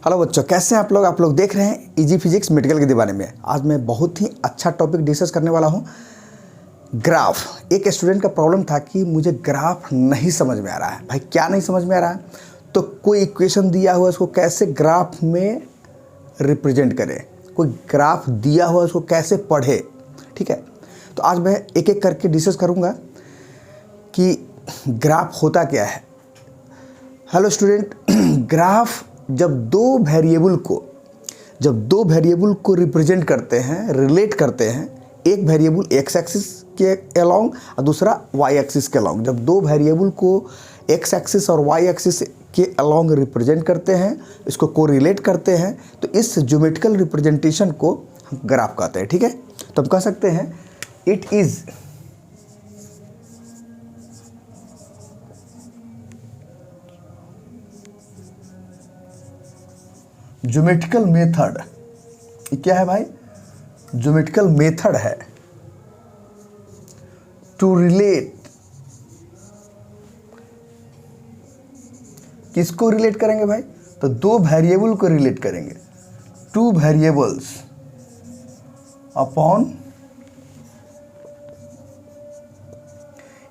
Hello बच्चों, कैसे हैं आप लोग देख रहे हैं इजी फिजिक्स मेडिकल के दीवाने में। आज मैं बहुत ही अच्छा टॉपिक डिस्कस करने वाला हूं, ग्राफ। एक स्टूडेंट का प्रॉब्लम था कि मुझे ग्राफ नहीं समझ में आ रहा है। भाई क्या नहीं समझ में आ रहा है? तो कोई इक्वेशन दिया हुआ है, उसको कैसे ग्राफ में रिप्रेजेंट करें, कोई ग्राफ दिया हुआ है उसको कैसे पढ़े। ठीक है, तो आज मैं एक एक करके डिस्कस करूँगा कि ग्राफ होता क्या है। हेलो स्टूडेंट, ग्राफ जब दो वेरिएबल को रिप्रेजेंट करते हैं, रिलेट करते हैं, एक वेरिएबल एक्स एक्सिस के अलोंग और दूसरा वाई एक्सिस के अलोंग, जब दो वेरिएबल को एक्स एक्सिस और वाई एक्सिस के अलोंग रिप्रेजेंट करते हैं, इसको को रिलेट करते हैं, तो इस ज्योमेट्रिकल रिप्रेजेंटेशन को हम ग्राफ कहते हैं। ठीक है, तो हम कह सकते हैं इट इज़ ज्योमेट्रिकल मेथड। क्या है भाई? ज्योमेट्रिकल मेथड है टू रिलेट। किसको रिलेट करेंगे भाई? तो दो वेरिएबल को रिलेट करेंगे, two variables upon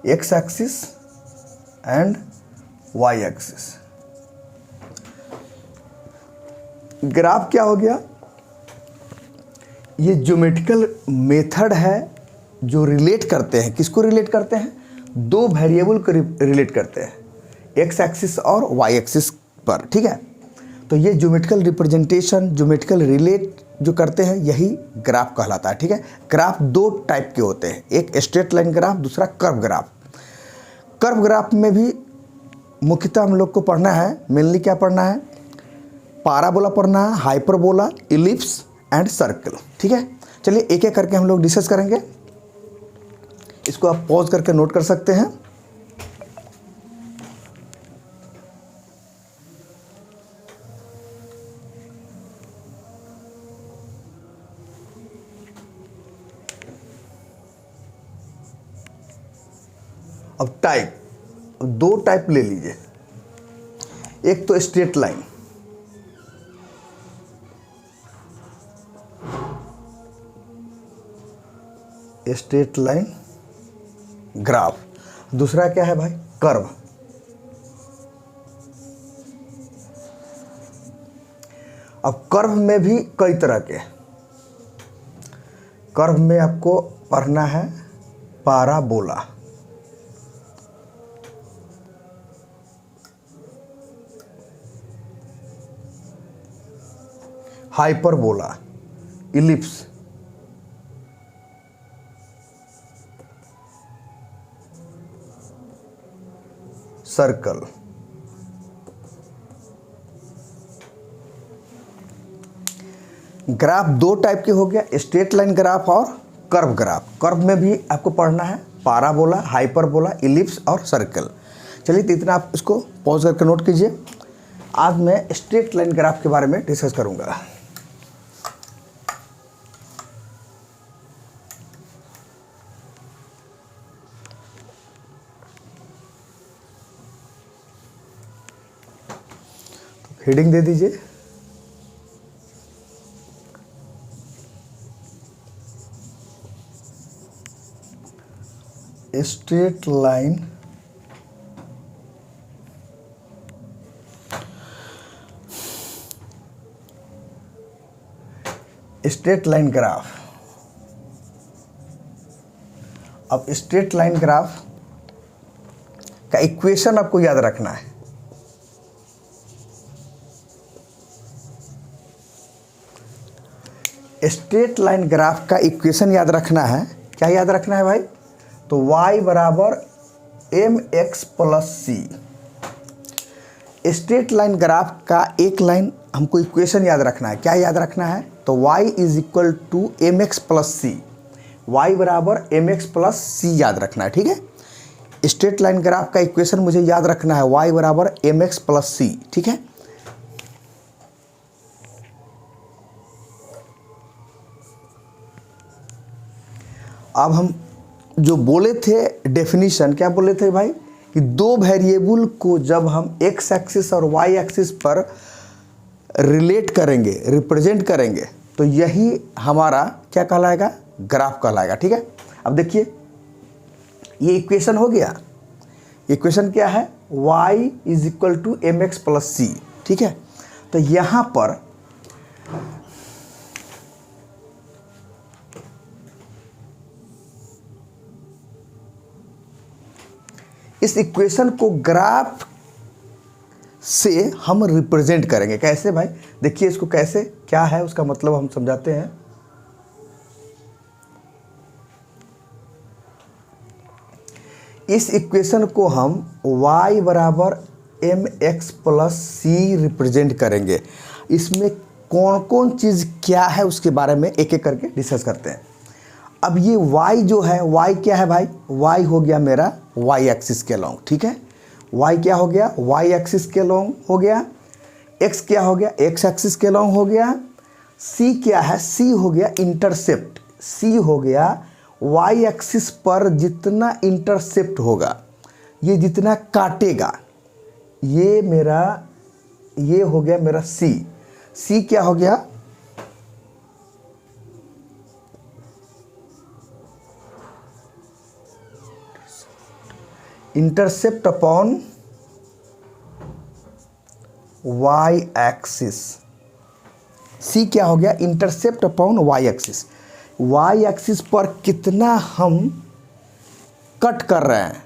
X axis and Y axis. Graph क्या हो गया? ये ज्योमेट्रिकल मेथड है जो रिलेट करते हैं। किसको रिलेट करते हैं? दो वेरिएबल को रिलेट करते हैं, एक्स एक्सिस और वाई एक्सिस पर। ठीक है, तो ये ज्योमेट्रिकल रिप्रेजेंटेशन, ज्योमेट्रिकल रिलेट जो करते हैं, यही ग्राफ कहलाता है। ठीक है, ग्राफ दो टाइप के होते हैं, एक स्ट्रेट लाइन ग्राफ, दूसरा कर्व ग्राफ। कर्व ग्राफ में भी मुख्यतः हम लोग को पढ़ना है, मेनली क्या पढ़ना है? पाराबोला पढ़ना है, हाइपरबोला, इलिप्स एंड सर्कल। ठीक है, चलिए एक एक करके हम लोग डिस्कस करेंगे। इसको आप पॉज करके नोट कर सकते हैं। अब दो टाइप ले लीजिए। एक तो straight line, straight line graph. दूसरा क्या है भाई? कर्व। अब कर्व में भी कई तरह के। कर्व में आपको पढ़ना है parabola, hyperbola, ellipse, circle. Graph दो टाइप के हो गया, स्ट्रेट लाइन ग्राफ और कर्व ग्राफ। कर्व में भी आपको पढ़ना है पाराबोला, हाइपरबोला, इलिप्स और सर्कल। चलिए, तो इतना आप इसको पॉज करके नोट कीजिए। आज मैं स्ट्रेट लाइन ग्राफ के बारे में डिस्कस करूंगा। हेडिंग दे दीजिए, स्ट्रेट लाइन ग्राफ। अब स्ट्रेट लाइन ग्राफ का इक्वेशन आपको याद रखना है। स्ट्रेट लाइन ग्राफ का इक्वेशन याद रखना है। क्या याद रखना है भाई? तो y बराबर mx प्लस सी। स्ट्रेट लाइन ग्राफ का एक लाइन हमको इक्वेशन याद रखना है। क्या याद रखना है? तो y is equal to M x plus C. Y बराबर एम एक्स प्लस सी याद रखना है। ठीक है, स्ट्रेट लाइन ग्राफ का इक्वेशन मुझे याद रखना है, y बराबर एम एक्स प्लस सी। ठीक है, अब हम जो बोले थे डेफिनेशन, क्या बोले थे भाई कि दो वेरिएबल को जब हम एक्स एक्सिस और वाई एक्सिस पर रिलेट करेंगे, रिप्रेजेंट करेंगे, तो यही हमारा क्या कहलाएगा, ग्राफ कहलाएगा। ठीक है, अब देखिए ये इक्वेशन हो गया। इक्वेशन क्या है, y is equal to M x plus c. ठीक है, तो यहाँ पर इस इक्वेशन को ग्राफ से हम रिप्रेजेंट करेंगे। कैसे भाई, देखिए इसको कैसे, क्या है उसका मतलब हम समझाते हैं। इस इक्वेशन को हम y बराबर एम एक्स प्लस सी रिप्रेजेंट करेंगे। इसमें कौन कौन चीज़ क्या है उसके बारे में एक एक करके डिस्कस करते हैं। अब ये y जो है, y क्या है भाई, y हो गया मेरा y एक्सिस के लॉन्ग। ठीक है, y क्या हो गया, y एक्सिस के लॉन्ग हो गया। x क्या हो गया, x एक्सिस के लॉन्ग हो गया। c क्या है, c हो गया इंटरसेप्ट, c हो गया y एक्सिस पर जितना इंटरसेप्ट होगा, ये जितना काटेगा, ये मेरा, ये हो गया मेरा c। c क्या हो गया, intercept upon y axis. c क्या हो गया, intercept upon y axis. y axis पर कितना हम कट कर रहे हैं,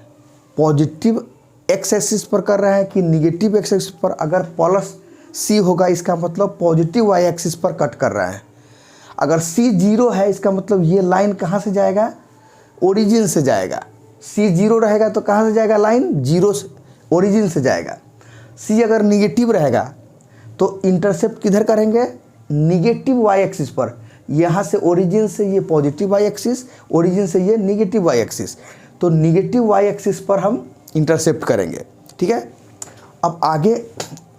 पॉजिटिव x एक्सिस पर कर रहे हैं कि निगेटिव x एक्सिस पर। अगर प्लस c होगा इसका मतलब पॉजिटिव y एक्सिस पर कट कर रहे हैं। अगर c जीरो है इसका मतलब ये लाइन कहाँ से जाएगा, ओरिजिन से जाएगा। c जीरो रहेगा तो कहाँ से जाएगा, लाइन जीरो से, ओरिजिन से जाएगा। c अगर निगेटिव रहेगा तो इंटरसेप्ट किधर करेंगे, निगेटिव y एक्सिस पर। यहाँ से ओरिजिन से ये पॉजिटिव y एक्सिस, ओरिजिन से ये निगेटिव y एक्सिस, तो निगेटिव y एक्सिस पर हम इंटरसेप्ट करेंगे। ठीक है, अब आगे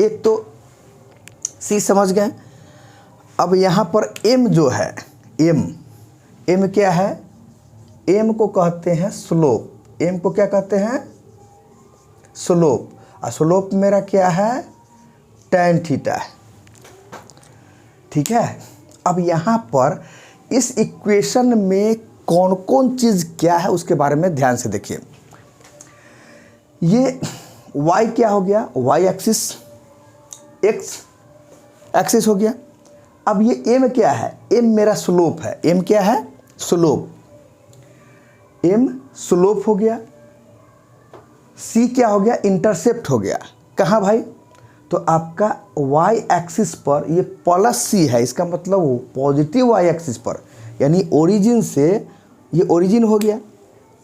एक तो c समझ गए। अब यहाँ पर m जो है, m क्या है, m को कहते हैं स्लोप। m को क्या कहते हैं, स्लोप। और स्लोप मेरा क्या है, tan थीटा है। ठीक है, अब यहाँ पर इस इक्वेशन में कौन कौन चीज़ क्या है उसके बारे में ध्यान से देखिए। ये y क्या हो गया, y एक्सिस, x एक्सिस हो गया। अब ये m क्या है, m मेरा स्लोप है। m क्या है, स्लोप, m स्लोप हो गया। c क्या हो गया, इंटरसेप्ट हो गया। कहाँ भाई, तो आपका y एक्सिस पर ये प्लस c है, इसका मतलब पॉजिटिव y एक्सिस पर, यानी ओरिजिन से, ये ओरिजिन हो गया,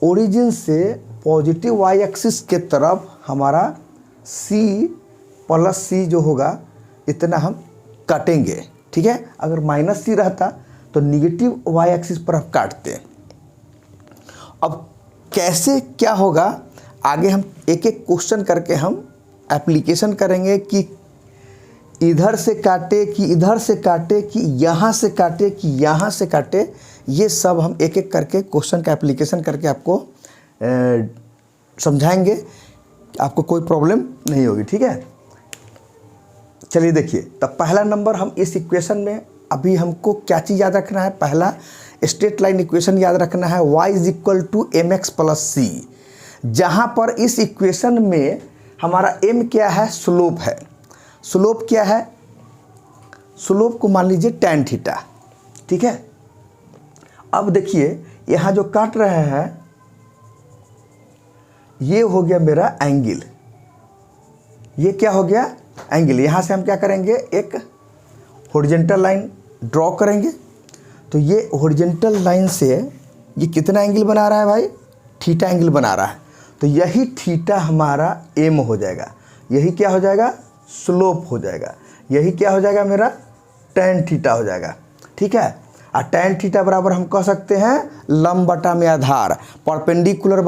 ओरिजिन से पॉजिटिव y एक्सिस के तरफ हमारा c प्लस c जो होगा इतना हम काटेंगे। ठीक है, अगर माइनस c रहता तो निगेटिव y एक्सिस पर हम काटते हैं। अब कैसे क्या होगा, आगे हम एक एक क्वेश्चन करके हम एप्लीकेशन करेंगे कि इधर से काटे कि इधर से काटे कि यहाँ से काटे कि यहाँ से काटे। ये सब हम एक एक करके क्वेश्चन का एप्लीकेशन करके आपको समझाएंगे, आपको कोई प्रॉब्लम नहीं होगी। ठीक है, चलिए देखिए, तब पहला नंबर हम इस इक्वेशन में अभी हमको क्या चीज़ याद रखना है, पहला स्ट्रेट लाइन इक्वेशन याद रखना है, y is equal to M x plus c. जहाँ पर इस इक्वेशन में हमारा m क्या है, स्लोप है। स्लोप क्या है, स्लोप को मान लीजिए tan थीटा। ठीक है, अब देखिए यहाँ जो काट रहे हैं ये हो गया मेरा एंगल, ये क्या हो गया, एंगल। यहाँ से हम क्या करेंगे, एक हॉरिजॉन्टल लाइन ड्रॉ करेंगे। तो ये हॉरिजॉन्टल लाइन से ये कितना एंगल बना रहा है भाई, थीटा एंगल बना रहा है। तो यही थीटा हमारा m हो जाएगा, यही क्या हो जाएगा, स्लोप हो जाएगा, यही क्या हो जाएगा मेरा tan थीटा हो जाएगा। ठीक है, और tan थीटा बराबर हम कह सकते हैं लंब बटा में आधार, परपेंडिकुलर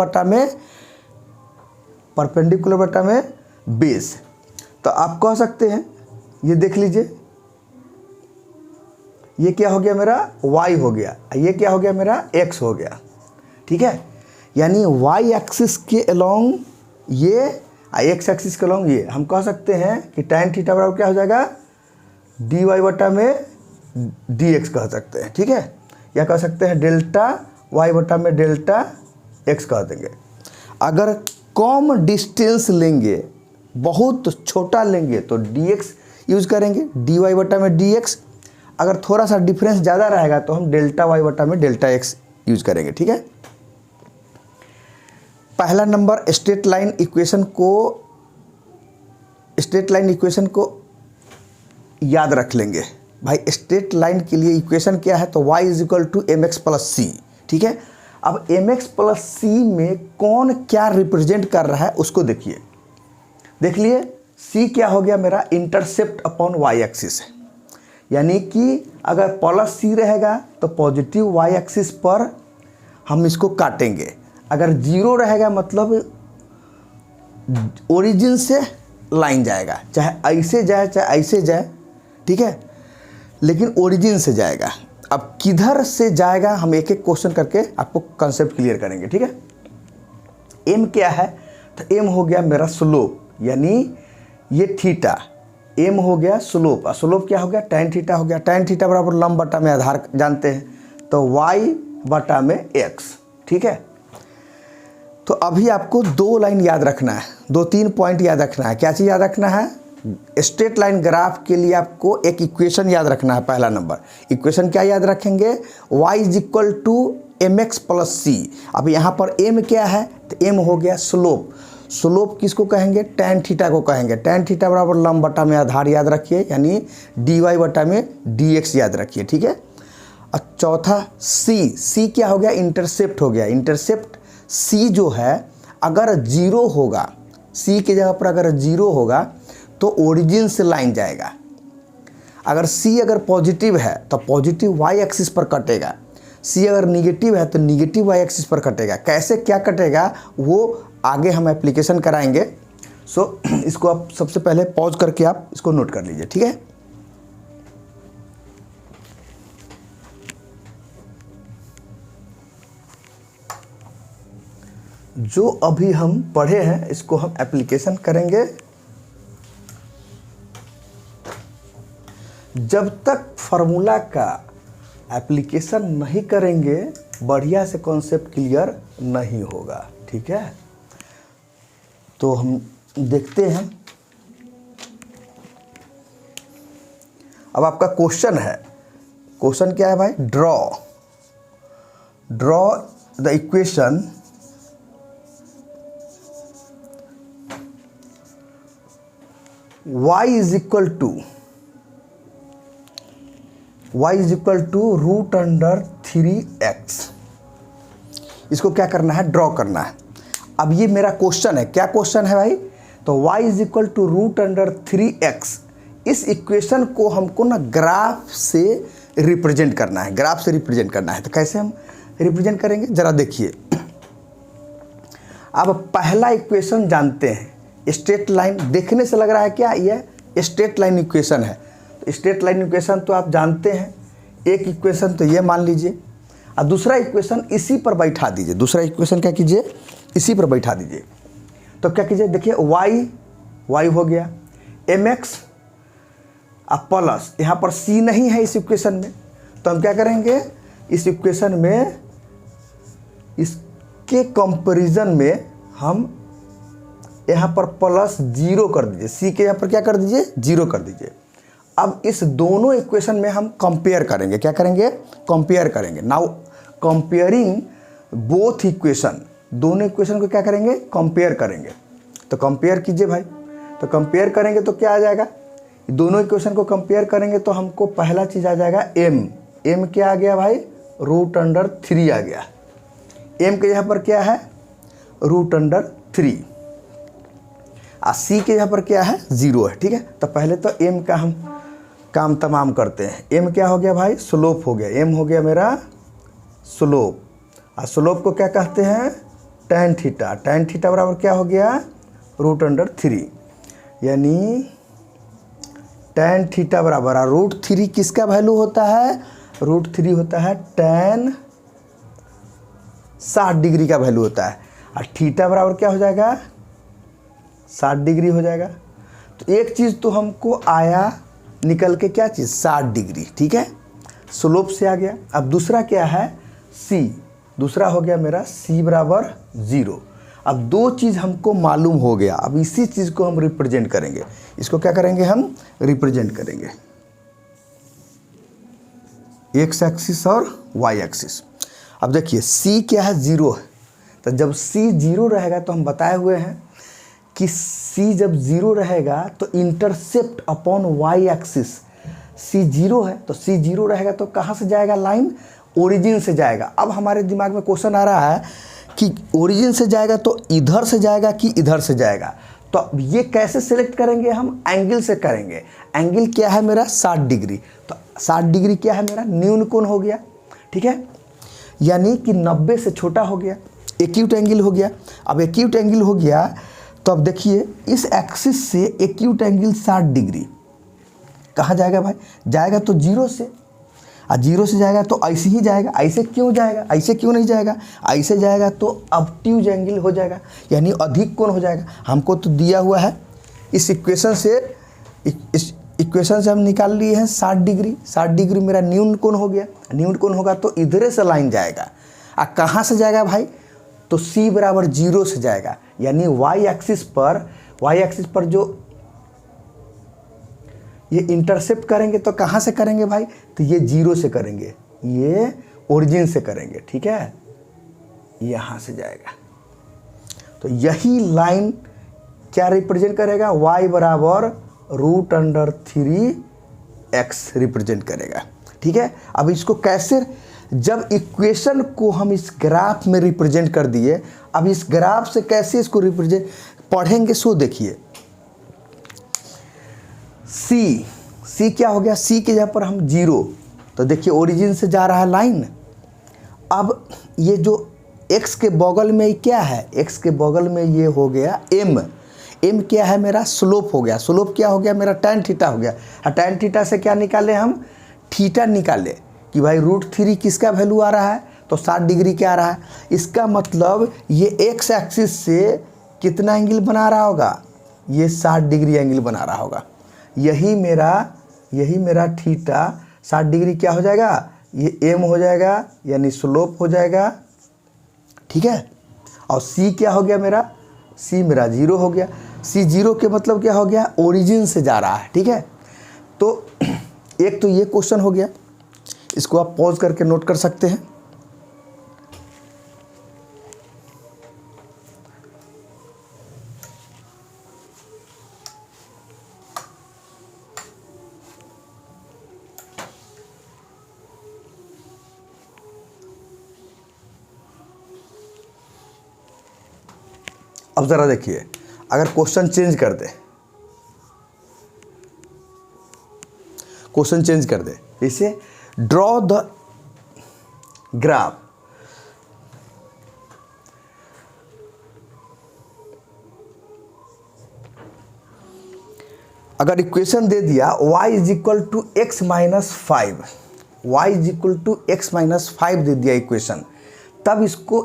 बटा में बेस। तो आप कह सकते हैं, ये देख लीजिए, ये क्या हो गया मेरा y हो गया, ये क्या हो गया मेरा x हो गया। ठीक है, यानी y एक्सिस के अलोंग ये, x एक्सिस के अलोंग ये, हम कह सकते हैं कि tan थीटा बराबर क्या हो जाएगा, dy बटा में dx कह सकते हैं, ठीक है, या कह सकते हैं डेल्टा y बटा में डेल्टा x कह देंगे। अगर कम डिस्टेंस लेंगे, बहुत छोटा लेंगे तो dx यूज करेंगे, dy बटा में dx। अगर थोड़ा सा डिफरेंस ज़्यादा रहेगा तो हम डेल्टा y बटा में डेल्टा x यूज करेंगे, ठीक है। पहला नंबर स्ट्रेट लाइन इक्वेशन को याद रख लेंगे भाई। स्ट्रेट लाइन के लिए इक्वेशन क्या है, तो y is equal to M x plus c, ठीक है। अब एम एक्स प्लस सी में कौन क्या रिप्रेजेंट कर रहा है उसको देखिए। देख लिए, c क्या हो गया मेरा, इंटरसेप्ट अपॉन y एक्सिस है, यानी कि अगर प्लस सी रहेगा तो पॉजिटिव y एक्सिस पर हम इसको काटेंगे। अगर जीरो रहेगा मतलब ओरिजिन से लाइन जाएगा, चाहे ऐसे जाए चाहे ऐसे जाए, ठीक है, लेकिन ओरिजिन से जाएगा। अब किधर से जाएगा हम एक एक क्वेश्चन करके आपको कंसेप्ट क्लियर करेंगे, ठीक है। एम क्या है, तो एम हो गया मेरा स्लोप, यानी ये थीटा, एम हो गया स्लोप, और स्लोप क्या हो गया, tan थीटा हो गया। tan थीटा बराबर लंब बटा में आधार जानते हैं, तो y बटा में x, ठीक है। तो अभी आपको दो लाइन याद रखना है, 2-3 पॉइंट याद रखना है। क्या चीज़ याद रखना है, स्ट्रेट लाइन ग्राफ के लिए आपको एक इक्वेशन याद रखना है। पहला नंबर इक्वेशन क्या याद रखेंगे, y is equal to M x plus c. अब यहाँ पर m क्या है, तो m हो गया स्लोप। स्लोप किसको कहेंगे, tan थीटा को कहेंगे। tan थीटा बराबर लंब बटा में आधार याद रखिए, यानी dy बटा में dx याद रखिए, ठीक है। और चौथा c क्या हो गया, इंटरसेप्ट हो गया। इंटरसेप्ट c जो है अगर जीरो होगा, c की जगह पर अगर जीरो होगा तो ओरिजिन से लाइन जाएगा। अगर c अगर पॉजिटिव है तो पॉजिटिव y एक्सिस पर कटेगा, c अगर निगेटिव है तो निगेटिव y एक्सिस पर कटेगा। कैसे क्या कटेगा वो आगे हम एप्लीकेशन कराएंगे। इसको आप सबसे पहले पॉज करके आप इसको नोट कर लीजिए, ठीक है। जो अभी हम पढ़े हैं इसको हम एप्लीकेशन करेंगे। जब तक फार्मूला का एप्लीकेशन नहीं करेंगे बढ़िया से कॉन्सेप्ट क्लियर नहीं होगा, ठीक है। तो हम देखते हैं। अब आपका क्वेश्चन है, क्वेश्चन क्या है भाई, draw the equation y is equal to root under 3x। इसको क्या करना है, ड्रॉ करना है। अब ये मेरा क्वेश्चन है, क्या क्वेश्चन है भाई, तो y is equal to root under 3x। इस इक्वेशन को हमको ना ग्राफ से रिप्रेजेंट करना है, ग्राफ से रिप्रेजेंट करना है। तो कैसे हम रिप्रेजेंट करेंगे जरा देखिए। अब पहला इक्वेशन जानते हैं, स्ट्रेट लाइन। देखने से लग रहा है क्या ये स्ट्रेट लाइन इक्वेशन है, तो स्ट्रेट लाइन इक्वेशन तो आप जानते हैं। एक इक्वेशन तो ये मान लीजिए और दूसरा इक्वेशन इसी पर बैठा दीजिए। दूसरा इक्वेशन क्या कीजिए, इसी पर बैठा दीजिए। तो क्या कीजिए, देखिए y हो गया mx अब प्लस, यहाँ पर c नहीं है इस इक्वेशन में, तो हम क्या करेंगे, इस इक्वेशन में इसके कंपैरिजन में हम यहाँ पर प्लस 0 कर दीजिए, c के यहाँ पर क्या कर दीजिए, 0 कर दीजिए। अब इस दोनों इक्वेशन में हम कंपेयर करेंगे, क्या करेंगे, कंपेयर करेंगे। नाउ कंपेयरिंग बोथ इक्वेशन, दोनों इक्वेशन को क्या करेंगे, कंपेयर करेंगे। तो कंपेयर कीजिए भाई, तो कंपेयर करेंगे तो क्या आ जाएगा, दोनों इक्वेशन को कंपेयर करेंगे तो हमको पहला चीज़ आ जाएगा m क्या आ गया भाई, रूट अंडर 3 आ गया। m के यहाँ पर क्या है, रूट अंडर 3, और c के यहाँ पर क्या है, 0 है, ठीक है। तो पहले तो m का हम काम तमाम करते हैं। m क्या हो गया भाई, स्लोप हो गया, m हो गया मेरा स्लोप, और स्लोप को क्या कहते हैं, tan थीटा। tan थीटा बराबर क्या हो गया, रूट अंडर 3, यानी tan थीटा बराबर रूट 3 किसका वैल्यू होता है, रूट 3 होता है tan 60 डिग्री का वैल्यू होता है, और थीटा बराबर क्या हो जाएगा, 60 डिग्री हो जाएगा। तो एक चीज़ तो हमको आया निकल के क्या चीज़ 60 डिग्री, ठीक है, स्लोप से आ गया। अब दूसरा क्या है C, दूसरा हो गया मेरा C बराबर 0। अब दो चीज़ हमको मालूम हो गया, अब इसी चीज़ को हम रिप्रेजेंट करेंगे। इसको क्या करेंगे, हम रिप्रेजेंट करेंगे एक्स एक्सिस और वाई एक्सिस। अब देखिए C क्या है, 0 है, तो जब C 0 रहेगा तो हम बताए हुए हैं कि C जब 0 रहेगा तो intercept upon Y axis, C 0 है तो C 0 रहेगा तो कहाँ से जाएगा लाइन, ओरिजिन से जाएगा। अब हमारे दिमाग में क्वेश्चन आ रहा है कि ओरिजिन से जाएगा तो इधर से जाएगा कि इधर से जाएगा, तो ये कैसे सिलेक्ट करेंगे, हम एंगल से करेंगे। एंगल क्या है मेरा 60 डिग्री, तो 60 डिग्री क्या है मेरा न्यून कोण हो गया, ठीक है, यानी कि 90 से छोटा हो गया, एक्यूट एंगल हो गया। अब एक्यूट एंगल हो गया तो अब देखिए इस एक्सिस से एक्यूट एंगल 60 डिग्री कहाँ जाएगा भाई, जाएगा तो 0 से, और 0 से जाएगा तो ऐसे ही जाएगा। ऐसे क्यों जाएगा, ऐसे क्यों नहीं जाएगा, ऐसे जाएगा तो ऑब्ट्यूज एंगल हो जाएगा, यानी अधिक कोण हो जाएगा। हमको तो दिया हुआ है इस इक्वेशन से, इस इक्वेशन से हम निकाल लिए हैं 60 डिग्री। 60 डिग्री मेरा न्यून कोण हो गया, न्यून कोण होगा तो इधर से लाइन जाएगा। कहाँ से जाएगा भाई, तो C बराबर 0 से जाएगा, यानी वाई एक्सिस पर जो ये इंटरसेप्ट करेंगे तो कहाँ से करेंगे भाई, तो ये 0 से करेंगे, ये ओरिजिन से करेंगे, ठीक है, यहाँ से जाएगा। तो यही लाइन क्या रिप्रेजेंट करेगा, y बराबर √3x रिप्रेजेंट करेगा, ठीक है। अब इसको कैसे, जब इक्वेशन को हम इस ग्राफ में रिप्रेजेंट कर दिए, अब इस ग्राफ से कैसे इसको रिप्रेजेंट पढ़ेंगे, सो देखिए C क्या हो गया, C के जगह पर हम 0, तो देखिए ओरिजिन से जा रहा है लाइन। अब ये जो x के बगल में क्या है, x के बगल में ये हो गया m क्या है मेरा स्लोप हो गया, स्लोप क्या हो गया मेरा tan थीटा हो गया। और tan थीटा से क्या निकाले हम, थीटा निकाले कि भाई √3 किसका वैल्यू आ रहा है, तो 60 डिग्री क्या आ रहा है। इसका मतलब ये x एक्सिस से कितना एंगल बना रहा होगा, ये 60 डिग्री एंगल बना रहा होगा। यही मेरा थीटा 60 डिग्री क्या हो जाएगा, ये m हो जाएगा, यानी स्लोप हो जाएगा, ठीक है। और C क्या हो गया मेरा, C मेरा 0 हो गया। C 0 के मतलब क्या हो गया, ओरिजिन से जा रहा है, ठीक है। तो एक तो ये क्वेश्चन हो गया, इसको आप पॉज करके नोट कर सकते हैं। अब ज़रा देखिए, अगर क्वेश्चन चेंज कर दे, इसे ड्रॉ द ग्राफ, अगर इक्वेशन दे दिया y = x - 5, y = x - 5 दे दिया इक्वेशन, तब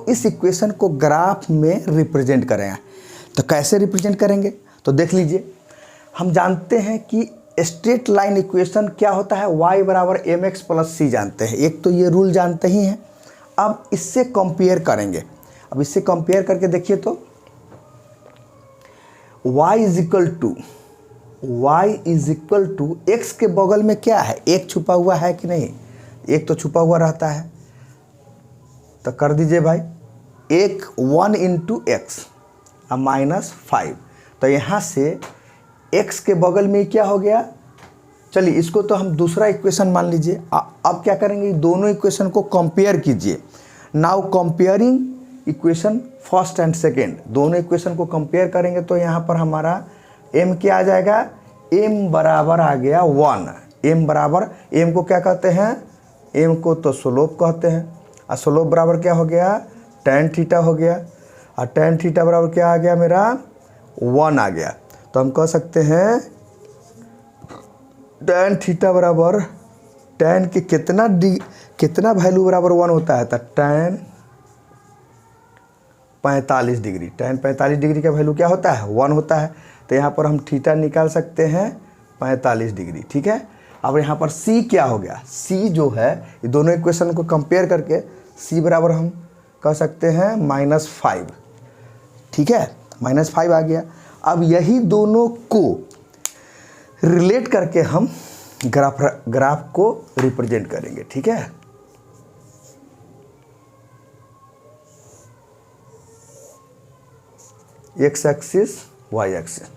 इस इक्वेशन को ग्राफ में रिप्रेजेंट करें। तो कैसे रिप्रेजेंट करेंगे, तो देख लीजिए, हम जानते हैं कि स्ट्रेट लाइन इक्वेशन क्या होता है, y बराबर mx + c जानते हैं, एक तो ये रूल जानते ही हैं। अब इससे कंपेयर करेंगे, अब इससे कंपेयर करके देखिए तो y = x के बगल में क्या है, एक छुपा हुआ है कि नहीं, एक तो छुपा हुआ रहता है, तो कर दीजिए भाई, एक 1 × x -5, तो यहाँ से x के बगल में क्या हो गया, चलिए इसको तो हम दूसरा इक्वेशन मान लीजिए। अब क्या करेंगे, दोनों इक्वेशन को कंपेयर कीजिए। Now comparing equation first and second, दोनों इक्वेशन को कंपेयर करेंगे तो यहाँ पर हमारा m क्या आ जाएगा, m बराबर आ गया 1। m बराबर, m को क्या कहते हैं, m को तो स्लोप कहते हैं, और स्लोप बराबर क्या हो गया, tan थीटा हो गया, और tan थीटा बराबर क्या आ गया मेरा 1 आ गया। तो हम कह सकते हैं tan थीटा बराबर, tan के कितना वैल्यू बराबर 1 होता है, तो tan 45 डिग्री, tan 45 डिग्री का वैल्यू क्या होता है, 1 होता है। तो यहाँ पर हम थीटा निकाल सकते हैं 45 डिग्री। ठीक है, अब यहाँ पर C क्या हो गया, C जो है ये दोनों इक्वेशन को कंपेयर करके C बराबर हम कह सकते हैं -5। ठीक है, -5 आ गया। अब यही दोनों को रिलेट करके हम ग्राफ को रिप्रेजेंट करेंगे। ठीक है, एक्स एक्सिस वाई एक्सिस।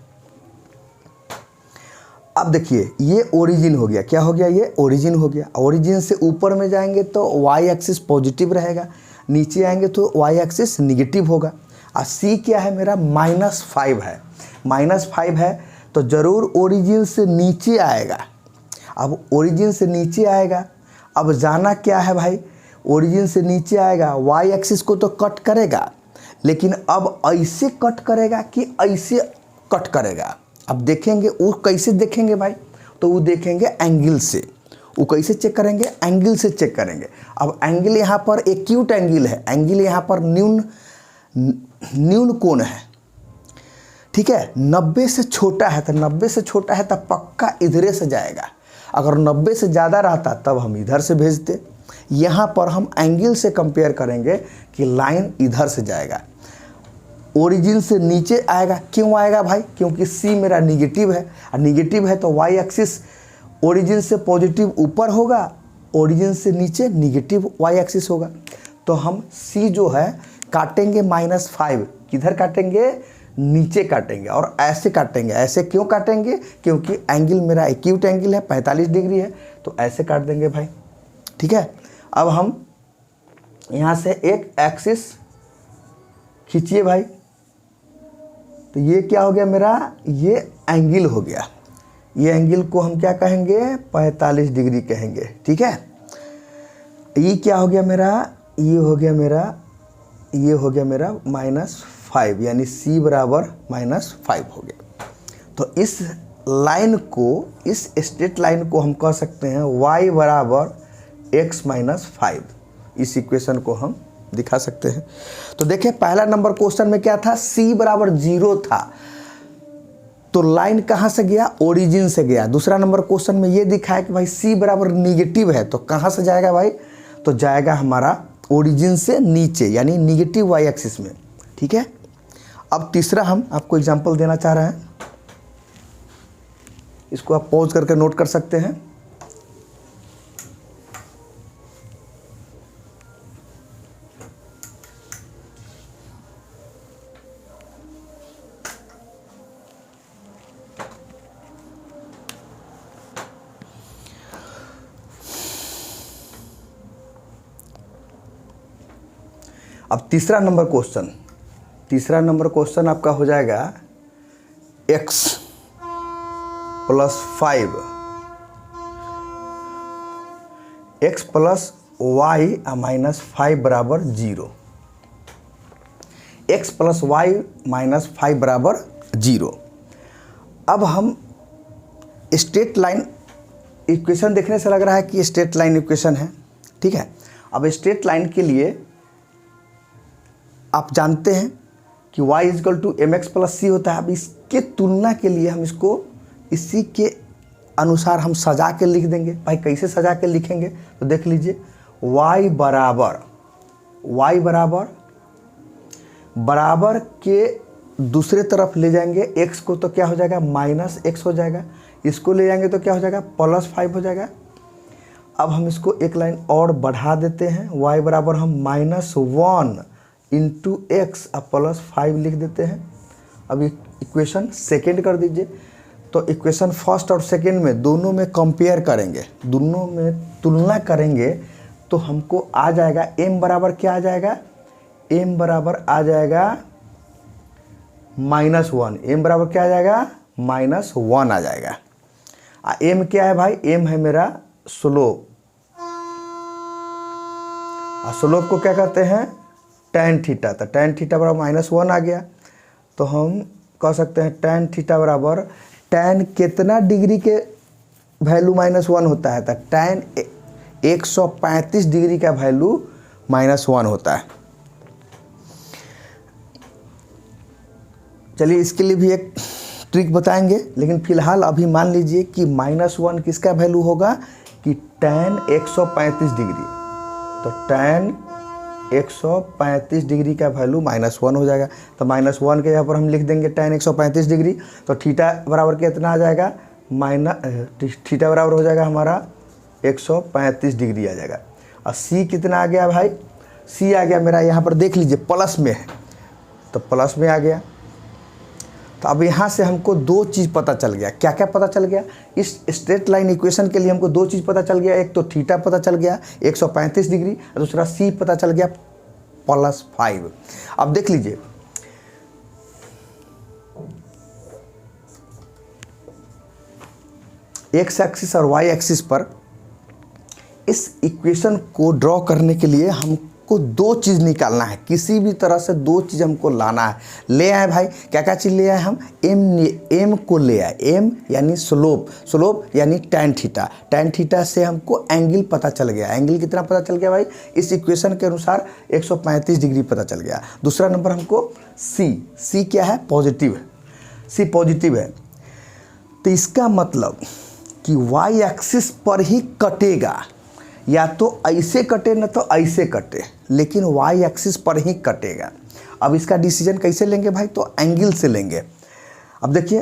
अब देखिए ये ओरिजिन हो गया, क्या हो गया, ये ओरिजिन हो गया। ओरिजिन से ऊपर में जाएंगे तो वाई एक्सिस पॉजिटिव रहेगा, नीचे आएंगे तो वाई एक्सिस निगेटिव होगा। और सी क्या है मेरा, -5 है। -5 है तो ज़रूर ओरिजिन से नीचे आएगा। अब ओरिजिन से नीचे आएगा, अब जाना क्या है भाई, ओरिजिन से नीचे आएगा, वाई एक्सिस को तो कट करेगा, लेकिन अब ऐसे कट करेगा कि ऐसे कट करेगा। अब देखेंगे वो कैसे देखेंगे भाई, तो वो देखेंगे एंगल से। वो कैसे चेक करेंगे, एंगल से चेक करेंगे। अब एंगल यहाँ पर एक्यूट एंगल है, एंगल यहाँ पर न्यून कोण है। ठीक है, 90 से छोटा है तो 90 से छोटा है तब पक्का इधरे से जाएगा। अगर 90 से ज़्यादा रहता तब हम इधर से भेजते। यहाँ पर हम एंगल से कंपेयर करेंगे कि लाइन इधर से जाएगा, ओरिजिन से नीचे आएगा। क्यों आएगा भाई, क्योंकि सी मेरा निगेटिव है, और निगेटिव है तो वाई एक्सिस ओरिजिन से पॉजिटिव ऊपर होगा, ओरिजिन से नीचे निगेटिव वाई एक्सिस होगा। तो हम सी जो है काटेंगे -5, किधर काटेंगे, नीचे काटेंगे, और ऐसे काटेंगे। ऐसे क्यों काटेंगे, क्योंकि एंगल मेरा एक्यूट एंगल है, 45 डिग्री है, तो ऐसे काट देंगे भाई। ठीक है, अब हम यहाँ से एक एक्सिस खींचिए भाई, तो ये क्या हो गया मेरा, ये एंगल हो गया। ये एंगल को हम क्या कहेंगे, 45 डिग्री कहेंगे। ठीक है, ये क्या हो गया मेरा, ये हो गया मेरा, ये हो गया मेरा -5, यानी C बराबर -5 हो गया। तो इस लाइन को, इस स्ट्रेट लाइन को हम कह सकते हैं y बराबर x -5। इस इक्वेशन को हम दिखा सकते हैं। तो देखिए पहला नंबर क्वेश्चन में क्या था, C बराबर 0 था, तो लाइन कहाँ से गया, ओरिजिन से गया। दूसरा नंबर क्वेश्चन में ये दिखा है कि भाई C बराबर निगेटिव है, तो कहाँ से जाएगा भाई, तो जाएगा हमारा ओरिजिन से नीचे, यानी निगेटिव वाई एक्सिस में। ठीक है, अब तीसरा हम आपको एग्जांपल देना चाह रहे हैं, इसको आप पॉज करके नोट कर सकते हैं। अब तीसरा नंबर क्वेश्चन आपका हो जाएगा x + 5 x + y -5 बराबर 0। x + y -5 बराबर 0। अब हम स्ट्रेट लाइन इक्वेशन देखने से लग रहा है कि स्ट्रेट लाइन इक्वेशन है। ठीक है, अब स्ट्रेट लाइन के लिए आप जानते हैं कि y = mx + c होता है। अब इसके तुलना के लिए हम इसको इसी के अनुसार हम सजा के लिख देंगे। भाई कैसे सजा के लिखेंगे, तो देख लीजिए, y बराबर के दूसरे तरफ ले जाएंगे x को, तो क्या हो जाएगा, -x हो जाएगा। इसको ले जाएंगे तो क्या हो जाएगा, +5 हो जाएगा। अब हम इसको एक लाइन और बढ़ा देते हैं, y बराबर हम -1 × x +5 लिख देते हैं। अब इक्वेशन सेकेंड कर दीजिए, तो इक्वेशन फर्स्ट और सेकेंड में दोनों में कंपेयर करेंगे, दोनों में तुलना करेंगे, तो हमको आ जाएगा m बराबर क्या आ जाएगा, m बराबर आ जाएगा -1। m बराबर क्या आ जाएगा, -1 आ जाएगा। m क्या है भाई, m है मेरा स्लोप, और स्लोप को क्या कहते हैं, tan थीटा। तो tan थीटा बराबर -1 आ गया, तो हम कह सकते हैं tan थीटा बराबर, tan कितना डिग्री के वैल्यू -1 होता है, तो tan 135 डिग्री का वैल्यू -1 होता है। चलिए इसके लिए भी एक ट्रिक बताएंगे, लेकिन फिलहाल अभी मान लीजिए कि -1 किसका वैल्यू होगा कि tan 135 डिग्री। तो tan 135 डिग्री का वैल्यू -1 हो जाएगा। तो -1 के यहाँ पर हम लिख देंगे tan 135 डिग्री। तो थीटा बराबर कितना आ जाएगा, थीटा बराबर हो जाएगा हमारा 135 डिग्री आ जाएगा। और सी कितना आ गया भाई, सी आ गया मेरा यहाँ पर देख लीजिए प्लस में है, तो प्लस में आ गया। तो अब यहाँ से हमको दो चीज़ पता चल गया। क्या क्या पता चल गया, इस स्ट्रेट लाइन इक्वेशन के लिए हमको दो चीज़ पता चल गया। एक तो थीटा पता चल गया 135 डिग्री, और दूसरा सी पता चल गया +5। अब देख लीजिए, एक्स एक्सिस और वाई एक्सिस पर इस इक्वेशन को ड्रॉ करने के लिए हमको दो चीज़ निकालना है। किसी भी तरह से दो चीज़ हमको लाना है। ले आए भाई, क्या क्या चीज़ ले आए हम, एम को ले आए। एम यानी स्लोप यानी tan थीटा। tan थीटा से हमको एंगल पता चल गया। एंगल कितना पता चल गया भाई, इस इक्वेशन के अनुसार 135 डिग्री पता चल गया। दूसरा नंबर हमको सी क्या है, पॉजिटिव है। सी पॉजिटिव है, तो इसका मतलब कि वाई एक्सिस पर ही कटेगा। या तो ऐसे कटे न तो ऐसे कटे, लेकिन वाई एक्सिस पर ही कटेगा। अब इसका डिसीजन कैसे लेंगे भाई, तो एंगल से लेंगे। अब देखिए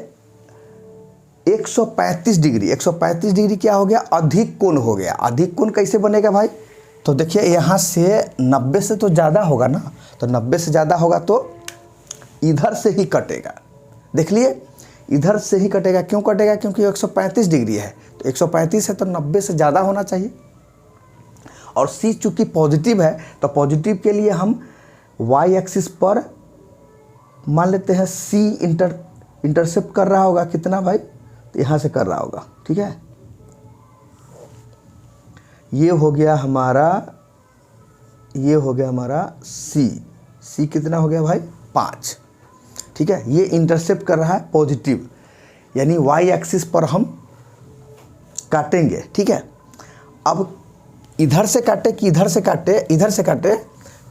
135 डिग्री क्या हो गया, अधिक कोण हो गया। अधिक कोण कैसे बनेगा भाई, तो देखिए यहाँ से 90 से तो ज़्यादा होगा ना, तो 90 से ज़्यादा होगा तो इधर से ही कटेगा। देख लिए, इधर से ही कटेगा। क्यों कटेगा, क्योंकि 135 डिग्री है, तो 135 है तो 90 से ज़्यादा होना चाहिए। और सी चूँकि पॉजिटिव है, तो पॉजिटिव के लिए हम वाई एक्सिस पर मान लेते हैं सी इंटरसेप्ट कर रहा होगा कितना भाई, तो यहाँ से कर रहा होगा। ठीक है, ये हो गया हमारा सी कितना हो गया भाई, 5। ठीक है, ये इंटरसेप्ट कर रहा है पॉजिटिव, यानी वाई एक्सिस पर हम काटेंगे। ठीक है, अब इधर से काटे कि इधर से काटे,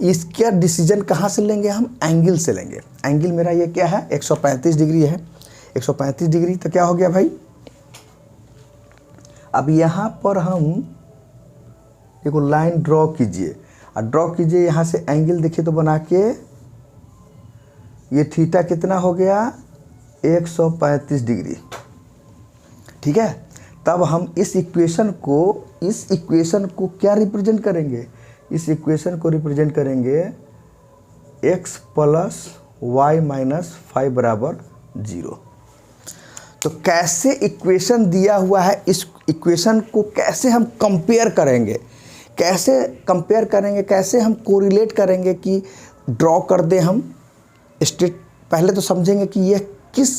इसका डिसीजन कहाँ से लेंगे हम, एंगल से लेंगे। एंगल मेरा ये क्या है, 135 डिग्री है। 135 डिग्री तो क्या हो गया भाई, अब यहाँ पर हम देखो लाइन ड्रॉ कीजिए, और ड्रॉ कीजिए यहाँ से एंगल देखिए तो बना के, ये थीटा कितना हो गया, 135 डिग्री। ठीक है, तब हम इस इक्वेशन को क्या रिप्रेजेंट करेंगे, इस इक्वेशन को रिप्रेजेंट करेंगे x + y - 5 = 0। तो कैसे इक्वेशन दिया हुआ है, इस इक्वेशन को कैसे हम कंपेयर करेंगे, कैसे हम कोरिलेट करेंगे कि ड्रॉ कर दें हम स्ट्रेट। पहले तो समझेंगे कि यह किस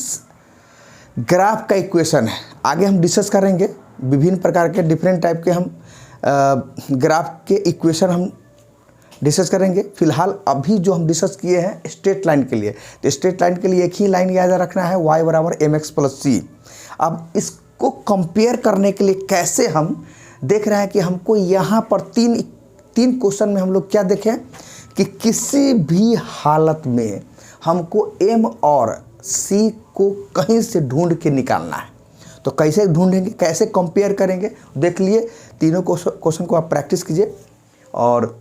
ग्राफ का इक्वेशन है। आगे हम डिस्कस करेंगे विभिन्न प्रकार के डिफरेंट टाइप के हम ग्राफ के इक्वेशन हम डिस्कस करेंगे। फिलहाल अभी जो हम डिस्कस किए हैं स्ट्रेट लाइन के लिए, तो स्ट्रेट लाइन के लिए एक ही लाइन याद रखना है, y = mx + c। अब इसको कंपेयर करने के लिए कैसे हम देख रहे हैं कि हमको यहाँ पर तीन क्वेश्चन में हम लोग क्या देखें कि किसी भी हालत में हमको m और c को कहीं से ढूंढ के निकालना है। तो कैसे ढूंढेंगे, कैसे कंपेयर करेंगे, देख लिए। तीनों क्वेश्चन को आप प्रैक्टिस कीजिए और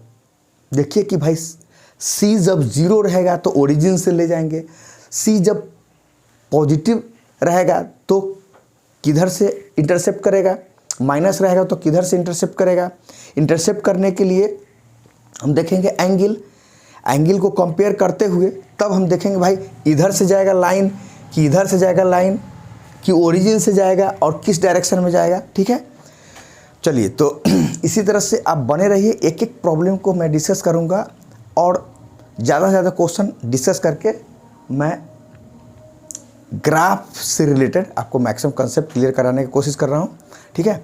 देखिए कि भाई c जब 0 रहेगा तो ओरिजिन से ले जाएंगे, c जब पॉजिटिव रहेगा तो किधर से इंटरसेप्ट करेगा, माइनस रहेगा तो किधर से इंटरसेप्ट करेगा। इंटरसेप्ट करने के लिए हम देखेंगे एंगल को कंपेयर करते हुए, तब हम देखेंगे भाई इधर से जाएगा लाइन कि इधर से जाएगा लाइन कि ओरिजिन से जाएगा और किस डायरेक्शन में जाएगा। ठीक है, चलिए तो इसी तरह से आप बने रहिए। एक एक प्रॉब्लम को मैं डिस्कस करूंगा और ज़्यादा से ज़्यादा क्वेश्चन डिस्कस करके मैं ग्राफ से रिलेटेड आपको मैक्सिमम कंसेप्ट क्लियर कराने की कोशिश कर रहा हूं। ठीक है,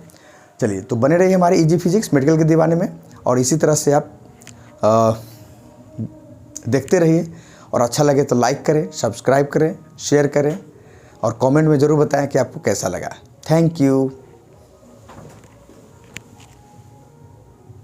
चलिए तो बने रहिए हमारे इजी फिजिक्स मेडिकल के दीवाने में, और इसी तरह से आप देखते रहिए। और अच्छा लगे तो लाइक करें, सब्सक्राइब करें, शेयर करें और कमेंट में ज़रूर बताएं कि आपको कैसा लगा। Thank you.